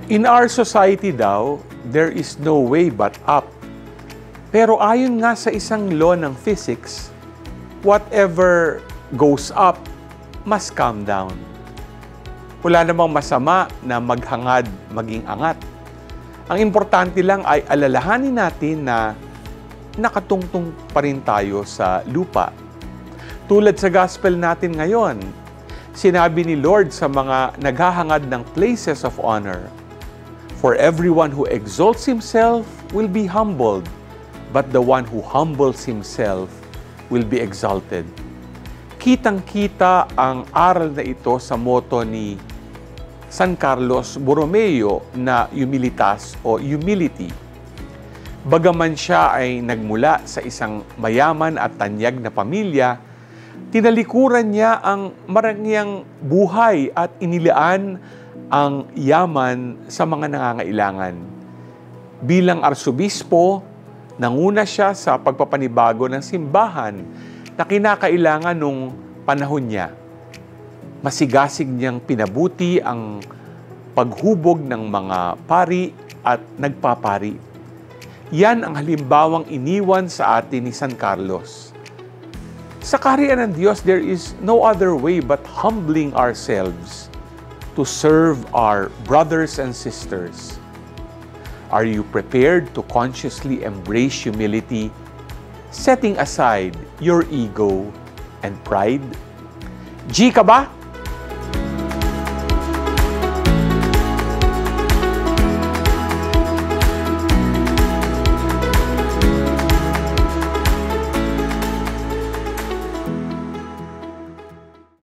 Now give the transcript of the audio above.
In our society daw, there is no way but up. Pero ayon nga sa isang law ng physics, whatever goes up must come down. Wala namang masama na maghangad maging angat. Ang importante lang ay alalahanin natin na nakatungtong pa rin tayo sa lupa. Tulad sa gospel natin ngayon, sinabi ni Lord sa mga naghahangad ng places of honor, "For everyone who exalts himself will be humbled, but the one who humbles himself will be exalted." Kitang-kita ang aral na ito sa motto ni San Carlos Borromeo na humilitas o humility. Bagaman siya ay nagmula sa isang mayaman at tanyag na pamilya, tinalikuran niya ang marangyang buhay at inilaan ang yaman sa mga nangangailangan. Bilang arsobispo, nanguna siya sa pagpapanibago ng simbahan na kinakailangan nung panahon niya. Masigasig niyang pinabuti ang paghubog ng mga pari at nagpapari. Yan ang halimbawang iniwan sa atin ni San Carlos. Sa kaharian ng Diyos, there is no other way but humbling ourselves to serve our brothers and sisters. Are you prepared to consciously embrace humility, setting aside your ego and pride? G ka ba?